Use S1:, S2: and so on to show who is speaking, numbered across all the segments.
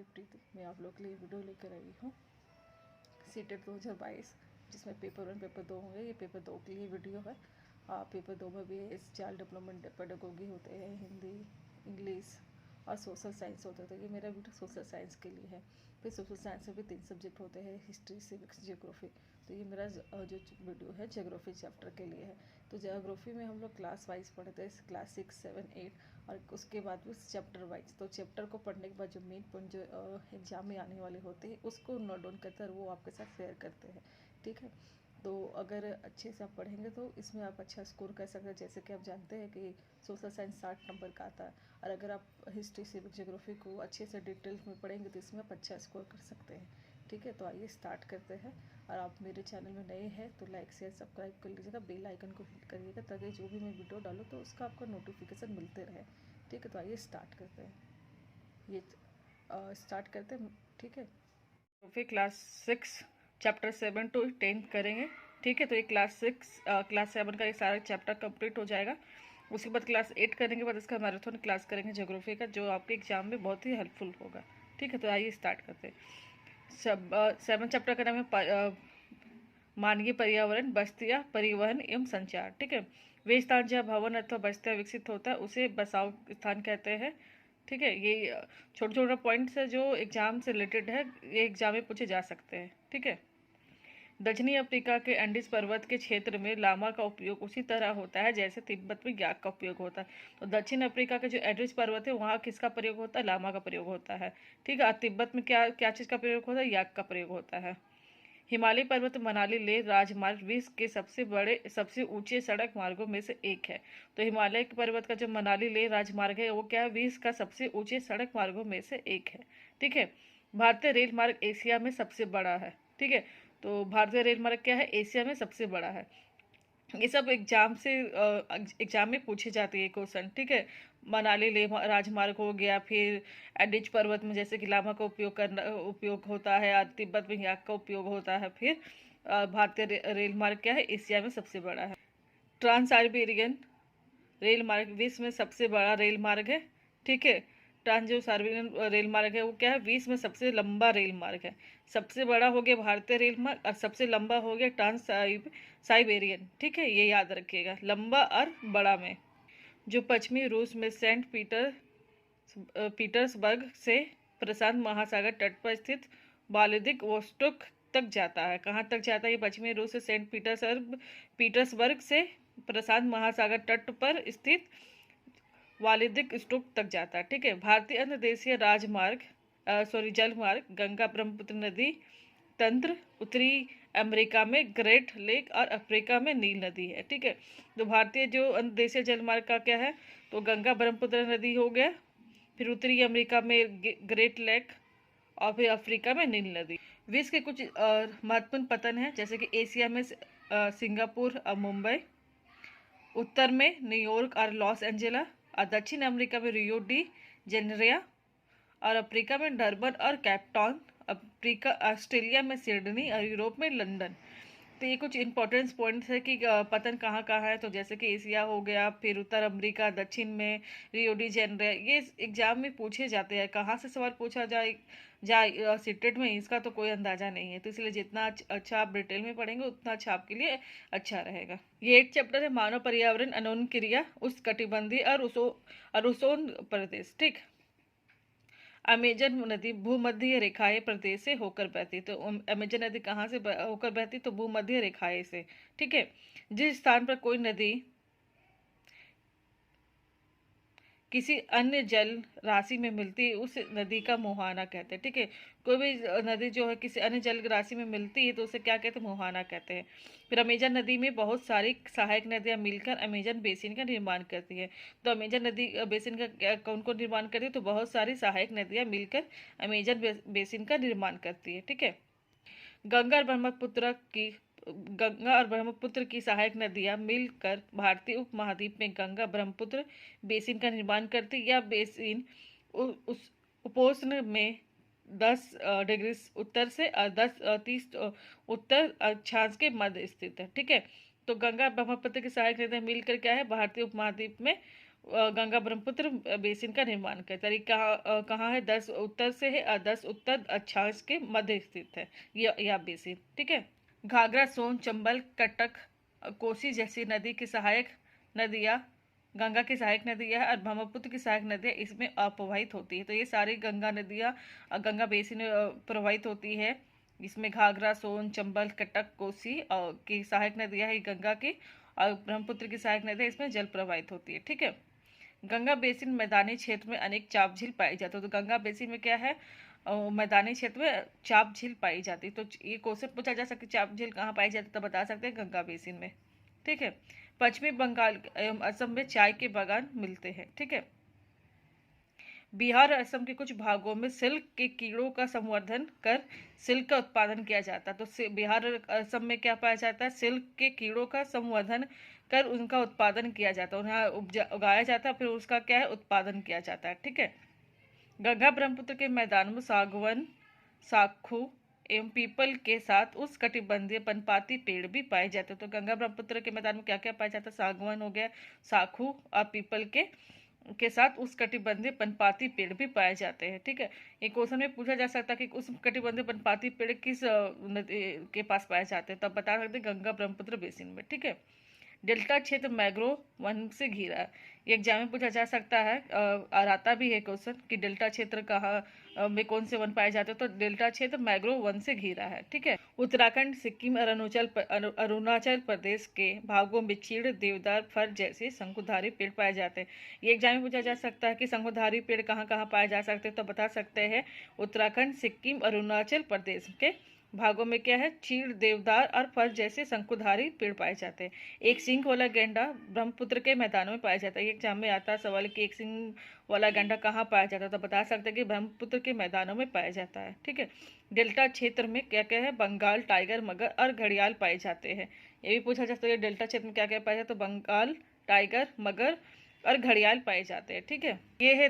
S1: मैं प्रीति। मैं आप लोग के लिए वीडियो लेकर आई हूँ सीटेट 2022, जिसमें पेपर 1 पेपर 2 होंगे। ये पेपर 2 के लिए वीडियो है। पेपर 2 में भी चाइल्ड डेवलपमेंट पेडागोगी होते हैं, हिंदी, इंग्लिश और सोशल साइंस होता है। तो ये मेरा वीडियो सोशल साइंस के लिए है। फिर सोशल साइंस में भी 3 सब्जेक्ट होते हैं, हिस्ट्री, सिविक्स, जियोग्राफी। तो ये मेरा जो वीडियो है जियोग्राफी चैप्टर के लिए है। तो जियोग्राफी में हम लोग क्लास वाइज पढ़ते हैं, क्लास 6, 7, 8 और उसके बाद भी चैप्टर वाइज। तो चैप्टर को पढ़ने के बाद जो मेन पॉइंट जो एग्जाम में आने वाले होते हैं उसको नोट डाउन करते हैं और वो आपके साथ शेयर करते हैं। ठीक है, तो अगर अच्छे से आप पढ़ेंगे तो इसमें आप अच्छा स्कोर कर सकते हैं। जैसे कि आप जानते हैं कि सोशल साइंस 60 नंबर का आता है, और अगर आप हिस्ट्री, सिविक, ज्योग्राफी को अच्छे से डिटेल्स में पढ़ेंगे तो इसमें आप अच्छा स्कोर कर सकते हैं। ठीक है, तो आइए स्टार्ट करते हैं। और आप मेरे चैनल में नए हैं तो लाइक, शेयर, सब्सक्राइब कर लीजिएगा, बेल आइकन को हिट करिएगा ताकि जो भी मैं वीडियो डालूँ तो उसका आपको नोटिफिकेशन मिलते रहे। ठीक है, तो आइए स्टार्ट करते हैं। ये स्टार्ट करते हैं। ठीक है, तो फिर क्लास 6 चैप्टर 7 to 10 करेंगे। ठीक है, तो ये क्लास 7 का ये सारा चैप्टर कंप्लीट हो जाएगा। उसके बाद क्लास 8 करने के बाद इसका मैराथन क्लास करेंगे ज्योग्राफी का, जो आपके एग्जाम में बहुत ही हेल्पफुल होगा। ठीक है, तो आइए स्टार्ट करते हैं। 7 चैप्टर का नाम है मानवीय पर्यावरण, बस्तियाँ, परिवहन एवं संचार। ठीक है, वे स्थान जहाँ भवन अथवा बस्तियाँ विकसित होता है उसे बसाव स्थान कहते हैं। ठीक है, ये छोटे छोटे पॉइंट्स है जो एग्जाम से रिलेटेड है, ये एग्जाम में पूछे जा सकते हैं। ठीक है, दक्षिणी अफ्रीका के एंडीज पर्वत के क्षेत्र में लामा का उपयोग उसी तरह होता है जैसे तिब्बत में याक का उपयोग होता है। तो दक्षिण अफ्रीका के जो एंडीज पर्वत है वहाँ किसका प्रयोग होता है? लामा का प्रयोग होता है। ठीक है, और तिब्बत में क्या क्या चीज़ का प्रयोग होता है? याक का प्रयोग होता है। हिमालय पर्वत मनाली लेह राजमार्ग विश्व के सबसे ऊंचे सड़क मार्गों में से एक है। तो हिमालय पर्वत का जो मनाली लेह राजमार्ग है वो क्या है? विश्व का सबसे ऊंचे सड़क मार्गों में से एक है। ठीक है, भारतीय रेल मार्ग एशिया में सबसे बड़ा है। ठीक है, तो भारतीय रेल मार्ग क्या है? एशिया में सबसे बड़ा है। ये सब एग्जाम में पूछे जाते हैं क्वेश्चन। ठीक है, मनाली लेह राजमार्ग हो गया, फिर एडिज पर्वत में जैसे कि लामा का उपयोग होता है, और तिब्बत में याक का उपयोग होता है। फिर भारतीय रेल मार्ग क्या है? एशिया में सबसे बड़ा है। ट्रांस साइबेरियन रेल मार्ग विश्व में सबसे बड़ा रेल मार्ग है। ठीक है, ट्रांस जो साइबेरियन रेल मार्ग है वो क्या है? विश्व में सबसे लंबा रेल मार्ग है। सबसे बड़ा हो गया भारतीय रेल मार्ग और सबसे लंबा हो गया ट्रांस साइबेरियन। ठीक है, ये याद रखिएगा, लंबा और बड़ा में। जो पश्चिमी रूस में सेंट पीटर्सबर्ग से प्रशांत महासागर तट पर स्थित व्लादिवोस्तोक तक जाता है। कहाँ तक जाता है? ये पश्चिमी रूस से सेंट पीटर्सबर्ग से प्रशांत महासागर तट पर स्थित व्लादिवोस्तोक तक जाता है। ठीक है, भारतीय अंतर्देशीय जलमार्ग गंगा ब्रह्मपुत्र नदी तंत्र उत्तरी अमेरिका में ग्रेट लेक और अफ्रीका में नील नदी है। ठीक है, तो भारतीय जो अंतर्देशीय जलमार्ग का क्या है? तो गंगा ब्रह्मपुत्र नदी हो गया, फिर उत्तरी अमेरिका में ग्रेट लेक और फिर अफ्रीका में नील नदी। विश्व के कुछ महत्वपूर्ण पतन है, जैसे कि एशिया में सिंगापुर और मुंबई, उत्तर में न्यूयॉर्क और लॉस एंजेला, और दक्षिण अमेरिका में रियो डी जेनेरियो, और अफ्रीका में डरबन और कैपटाउन, ऑस्ट्रेलिया में सिडनी और यूरोप में लंदन। तो ये कुछ इंपॉर्टेंस पॉइंट्स है कि पतन कहाँ कहाँ है। तो जैसे कि एशिया हो गया, फिर उत्तर अमेरिका, दक्षिण में रियो डी जेनेरियो। ये एग्जाम में पूछे जाते हैं। कहाँ से सवाल पूछा जाए सीटेट में, इसका तो कोई अंदाजा नहीं है। तो इसलिए जितना अच्छा आप डिटेल में पढ़ेंगे उतना अच्छा आपके लिए अच्छा रहेगा। ये 8 चैप्टर है, मानव पर्यावरण, अनोन क्रिया, उष्णकटिबंधीय और ओजोन प्रदेश। ठीक, अमेजन नदी भूमध्य रेखाएं प्रदेश से होकर बहती। तो अमेजन नदी कहाँ से होकर बहती? तो भूमध्य रेखाएं से। ठीक है, जिस स्थान पर कोई नदी किसी अन्य जल राशि में मिलती है उस नदी का मुहाना कहते हैं। ठीक है, कोई भी नदी जो है किसी अन्य जल राशि में मिलती है तो उसे क्या कहते हैं? मुहाना कहते हैं। फिर अमेजन नदी में बहुत सारी सहायक नदियां मिलकर अमेजन बेसिन का निर्माण करती है। तो अमेजन नदी बेसिन का कौन कौन निर्माण करती है? तो बहुत सारी सहायक नदियां मिलकर अमेजन बेसिन का निर्माण करती है। ठीक है, गंगा और ब्रह्मपुत्र की सहायक नदियां मिलकर भारतीय उपमहाद्वीप में गंगा ब्रह्मपुत्र बेसिन का निर्माण करती। यह बेसिन उस उपोष्ण में 10 डिग्री उत्तर से और 30 उत्तर अक्षांश के मध्य स्थित है। ठीक है, तो गंगा ब्रह्मपुत्र की सहायक नदियां मिलकर क्या है? भारतीय उपमहाद्वीप में गंगा ब्रह्मपुत्र बेसिन का निर्माण किया। तारीख कहाँ है? 10 उत्तर से है और 10 उत्तर अक्षांश के मध्य स्थित है यह बेसिन, ठीक है। घाघरा, सोन, चंबल, कटक, कोसी जैसी नदी की सहायक नदियाँ, गंगा की सहायक नदियाँ और ब्रह्मपुत्र की सहायक नदियाँ इसमें अप्रवाहित होती है। तो ये सारी गंगा नदियाँ गंगा बेसिन में प्रवाहित होती है। इसमें घाघरा, सोन, चंबल, कटक, कोसी की सहायक नदियाँ है गंगा की, और ब्रह्मपुत्र की सहायक नदियाँ इसमें जल प्रवाहित होती है, ठीक है। गंगा बेसिन मैदानी क्षेत्र में अनेक चाप झील पाई जाती है। तो गंगा बेसिन में क्या है? मैदानी क्षेत्र में चाप झील पाई जाती है। तो ये क्वेश्चन पूछा जा सकता है चाप झील कहाँ पाई जाती है, तो बता सकते हैं गंगा बेसिन में, ठीक है। पश्चिमी बंगाल एवं असम में चाय के बागान मिलते हैं, ठीक है। बिहार और असम के कुछ भागों में सिल्क के कीड़ों का संवर्धन कर सिल्क का उत्पादन किया जाता है। तो बिहार और असम में क्या पाया जाता है? सिल्क के कीड़ों का संवर्धन कर उनका उत्पादन किया जाता है, उन्हें उगाया जाता है, फिर उसका क्या है? उत्पादन किया जाता है, ठीक है। गंगा ब्रह्मपुत्र के मैदान में सागवन, साखू एवं पीपल के साथ उस कटिबंधीय पनपाती पेड़ भी पाए जाते हैं। तो गंगा ब्रह्मपुत्र के मैदान में क्या क्या पाया जाता है? सागवन हो गया, साखू और पीपल के साथ उस कटिबंधीय पनपाती पेड़ भी पाए जाते हैं, ठीक है। एक क्वेश्चन में पूछा जा सकता है कि उस कटिबंधीय पनपाती पेड़ किस नदी के पास पाए जाते हैं, तब बता सकते हैं गंगा ब्रह्मपुत्र बेसिन में, ठीक है। डेल्टा क्षेत्र मैंग्रोव वन से घिरा है। ये एग्जाम में पूछा जा सकता है और आता भी है क्वेश्चन कि डेल्टा क्षेत्र कहाँ में कौन से वन पाए जाते हैं, तो डेल्टा क्षेत्र मैंग्रोव वन से घिरा है, ठीक है। उत्तराखंड, सिक्किम और अरुणाचल प्रदेश के भागों में चीड़, देवदार, फर जैसे शंकुधारी पेड़ पाए जाते हैं। ये एग्जाम में पूछा जा सकता है कि शंकुधारी पेड़ कहाँ कहाँ पाए जा सकते हैं, तो बता सकते हैं उत्तराखंड, सिक्किम, अरुणाचल प्रदेश के भागों में क्या है? चीड़, देवदार और फर जैसे शंकुधारी पेड़ पाए जाते हैं। एक सींग वाला गैंडा ब्रह्मपुत्र के मैदानों में पाया जाता है। एग्जाम में आता है सवाल कि एक सींग वाला गैंडा कहाँ पाया जाता है, तो बता सकते हैं कि ब्रह्मपुत्र के मैदानों में पाया जाता है, ठीक है। डेल्टा क्षेत्र में क्या क्या है? बंगाल टाइगर, मगर और घड़ियाल पाए जाते हैं। ये भी पूछा जा सकता है डेल्टा क्षेत्र में क्या क्या पाया जाता है, तो बंगाल टाइगर, मगर और घड़ियाल पाए जाते हैं, ठीक है। ये है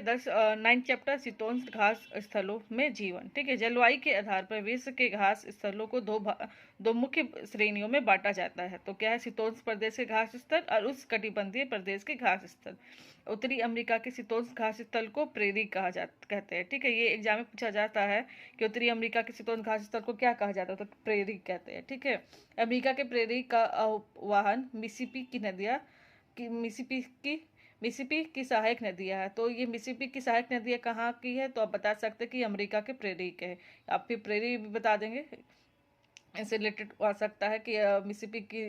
S1: 9 चैप्टर शीतोष्ण घास स्थलों में जीवन, ठीक है। जलवायु के आधार पर विश्व के घास स्थलों को दो मुख्य श्रेणियों में बांटा जाता है। तो क्या है? शीतोष्ण प्रदेश के घास स्थल और उस कटिबंधीय प्रदेश के घास स्थल। उत्तरी अमेरिका के शीतोष्ण घास स्थल को प्रेरी कहते हैं, ठीक है। ये एग्जाम में पूछा जाता है कि उत्तरी अमेरिका के शीतोष्ण घास स्थल को क्या कहा जाता है, तो प्रेरी कहते हैं, ठीक है। अमेरिका के प्रेरी का आह्वान मिसिसिपी की सहायक नदियाँ है। तो ये मिसिसिपी की सहायक नदियाँ कहाँ की है, तो आप बता सकते हैं कि अमेरिका के प्रेरी के है। आप फिर प्रेरी भी बता देंगे, इससे रिलेटेड आ सकता है कि मिसिसिपी की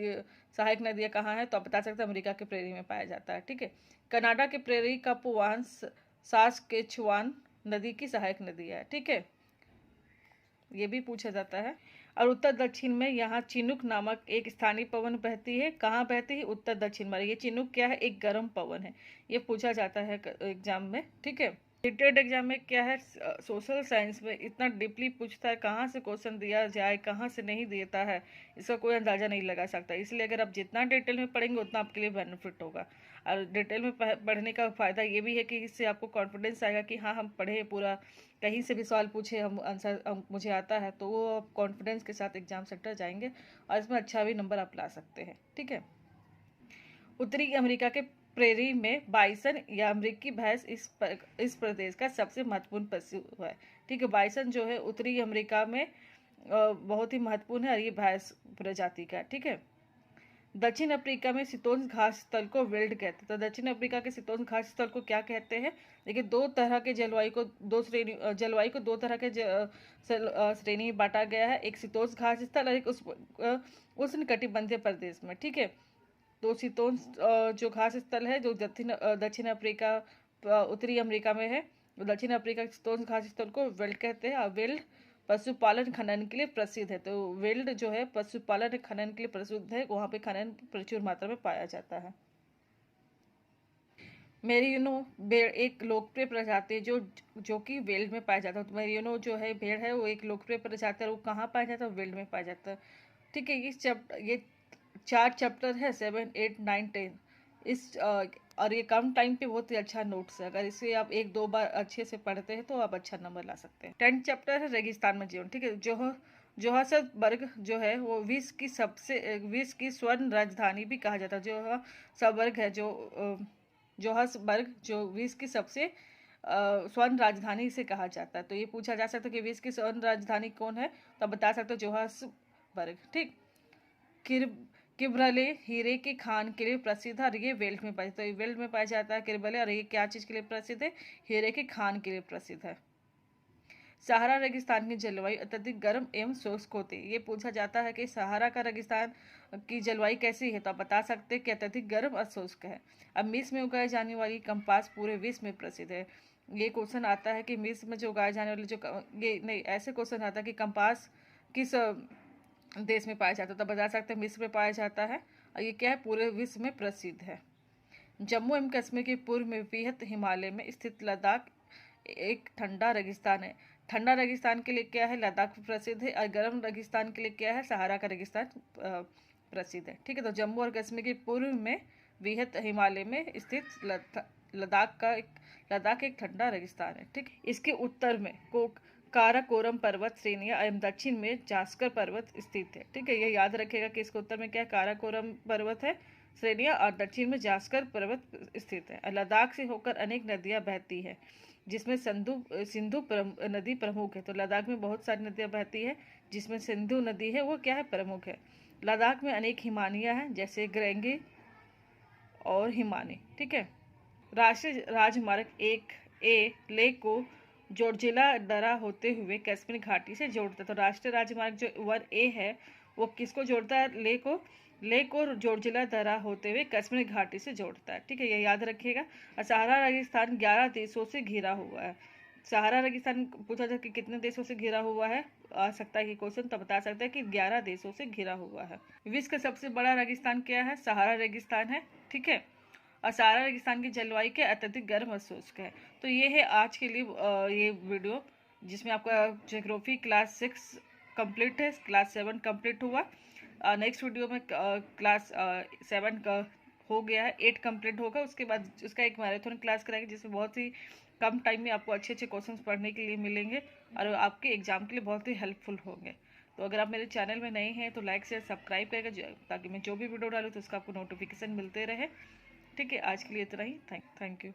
S1: सहायक नदियाँ कहाँ है, तो आप बता सकते हैं अमेरिका के प्रेरी में पाया जाता है, ठीक है। कनाडा के प्रेरी का पुआन सास्केचुआन नदी की सहायक नदी है, ठीक है। ये भी पूछा जाता है। और उत्तर दक्षिण में यहाँ चिनुक नामक एक स्थानीय पवन बहती है। कहाँ बहती है? उत्तर दक्षिण में। ये चिनुक क्या है? एक गर्म पवन है। ये पूछा जाता है एग्जाम में, ठीक है। रिटेड एग्जाम में क्या है? सोशल साइंस में इतना डीपली पूछता है, कहाँ से क्वेश्चन दिया जाए, कहाँ से नहीं देता है, इसका कोई अंदाजा नहीं लगा सकता। इसलिए अगर आप जितना डिटेल में पढ़ेंगे उतना आपके लिए बेनिफिट होगा। और डिटेल में पढ़ने का फ़ायदा ये भी है कि इससे आपको कॉन्फिडेंस आएगा कि हाँ हम पढ़े पूरा, कहीं से भी सवाल पूछे हम आंसर मुझे आता है, तो वो आप कॉन्फिडेंस के साथ एग्जाम सेंटर जाएंगे और इसमें अच्छा भी नंबर आप ला सकते हैं, ठीक है। उत्तरी अमेरिका के प्रेरी में बाइसन या अमेरिकी भैंस इस प्रदेश का सबसे महत्वपूर्ण पशु है, ठीक है। बाइसन जो है उत्तरी अमेरिका में बहुत ही महत्वपूर्ण है और ये भैंस प्रजाति का, ठीक है। दक्षिण अफ्रीका में शीतोष्ण घास स्थल को वेल्ड कहते हैं। तो दक्षिण अफ्रीका के शीतोष्ण घास स्थल को क्या कहते हैं? देखिए, दो तरह के जलवायु को दो तरह के श्रेणी में बांटा गया है। एक शीतोष्ण घास स्थल और एक उष्ण कटिबंधीय प्रदेश में, ठीक है। तो शीतोष्ण जो घास स्थल है जो दक्षिण अफ्रीका उत्तरी अमेरिका में है, दक्षिण अफ्रीका के शीतोष्ण घास स्थल को वेल्ड कहते हैं। और वेल्ड पशुपालन खनन के लिए प्रसिद्ध है। तो वेल्ड जो है पशुपालन खनन के लिए प्रसिद्ध है, वहाँ पे खनन प्रचुर मात्रा में पाया जाता है। मेरिनो भेड़ एक लोकप्रिय प्रजाति है जो कि वेल्ड में पाया जाता है। तो मेरिनो जो है भेड़ है वो एक लोकप्रिय प्रजाति है, वो कहाँ पाया जाता है? वेल्ड में पाया जाता है, ठीक है। ये 4 चैप्टर है, 7, 8, 9, 10 और ये कम टाइम पे बहुत ही अच्छा नोट्स है। अगर इसे आप 1-2 बार अच्छे से पढ़ते हैं तो आप अच्छा नंबर ला सकते हैं। 10 चैप्टर है रेगिस्तान में जीवन, ठीक है। जोहान्सबर्ग जो है वो विश्व की स्वर्ण राजधानी भी कहा जाता है। जोहान्सबर्ग है जो जोहान्सबर्ग जो विश्व की सबसे स्वर्ण राजधानी से कहा जाता है। तो ये पूछा जा सकता है कि विश्व की स्वर्ण राजधानी कौन है, तो आप बता सकते हो जोहान्सबर्ग। ठीक। किब्रले हीरे की खान के लिए प्रसिद्ध है और ये वेल्स में पाया, तो ये वेल्स में पाया जाता है किब्रले, और ये क्या चीज़ के लिए प्रसिद्ध है, हीरे की खान के लिए प्रसिद्ध है। सहारा रेगिस्तान की जलवायु अत्यधिक गर्म एवं शुष्क होती है। ये पूछा जाता है कि सहारा का रेगिस्तान की जलवायु कैसी है, तो आप बता सकते हैं कि अत्यधिक गर्म और शुष्क है। अब मिस्र में उगाई जाने वाली कम्पास पूरे विश्व में प्रसिद्ध है। ये क्वेश्चन आता है कि मिस्र में जो उगाए जाने वाले ये नहीं, ऐसे क्वेश्चन आता है कि कम्पास किस देश में पाया जाता है, तो बता सकते हैं मिस्र में पाया जाता है, और ये क्या है, पूरे विश्व में प्रसिद्ध है। जम्मू एवं कश्मीर के पूर्व में वृहत हिमालय में स्थित लद्दाख एक ठंडा रेगिस्तान है। ठंडा रेगिस्तान के लिए क्या है, लद्दाख प्रसिद्ध है, और गर्म रेगिस्तान के लिए क्या है, सहारा का रेगिस्तान प्रसिद्ध है। ठीक है, तो जम्मू और कश्मीर के पूर्व में वृहत हिमालय में स्थित लद्दाख एक ठंडा रेगिस्तान है। ठीक, इसके उत्तर में काराकोरम पर्वत श्रेणियां एवं दक्षिण में जास्कर पर्वत स्थित है। ठीक है, ये याद रखेगा कि इसके उत्तर में क्या काराकोरम पर्वत है श्रेणियां, और दक्षिण में जास्कर पर्वत स्थित है। लद्दाख से होकर अनेक नदियां बहती है, जिसमें सिंधु नदी प्रमुख है। तो लद्दाख में बहुत सारी नदियां बहती है, जिसमें सिंधु नदी है वो क्या है, प्रमुख है। लद्दाख में अनेक हिमानियां हैं, जैसे ग्रेंगी और हिमानी। ठीक है, राष्ट्रीय राजमार्ग 1A लेह को जोर्जिला दरा होते हुए कश्मीर घाटी से जोड़ता है। तो राष्ट्रीय राजमार्ग जो 1A है वो किसको जोड़ता है, लेह को जोर्जिला दरा होते हुए कश्मीर घाटी से जोड़ता है। ठीक है, ये याद रखिएगा। सहारा रेगिस्तान 11 देशों से घिरा हुआ है। सहारा रेगिस्तान पूछा जाए कि कितने देशों से घिरा हुआ है, आ सकता है कि क्वेश्चन, तो बता सकता है कि 11 देशों से घिरा हुआ है। विश्व का सबसे बड़ा रेगिस्तान क्या है, सहारा रेगिस्तान है। ठीक है, और सहारा रेगिस्तान की जलवायु के अत्यधिक गर्म और शुष्क है। तो ये है आज के लिए ये वीडियो, जिसमें आपका ज्योग्राफी क्लास 6 कंप्लीट है, क्लास 7 कंप्लीट हुआ। नेक्स्ट वीडियो में क्लास 7 का हो गया है, 8 कंप्लीट होगा। उसके बाद उसका एक मैराथन क्लास कराएंगे, जिसमें बहुत ही कम टाइम में आपको अच्छे अच्छे क्वेश्चंस पढ़ने के लिए मिलेंगे और आपके एग्जाम के लिए बहुत ही हेल्पफुल होंगे। तो अगर आप मेरे चैनल में नए हैं तो लाइक शेयर सब्सक्राइब करेगा, ताकि मैं जो भी वीडियो डालूँ तो उसका आपको नोटिफिकेशन मिलते रहे। ठीक है, आज के लिए इतना ही। Thank you.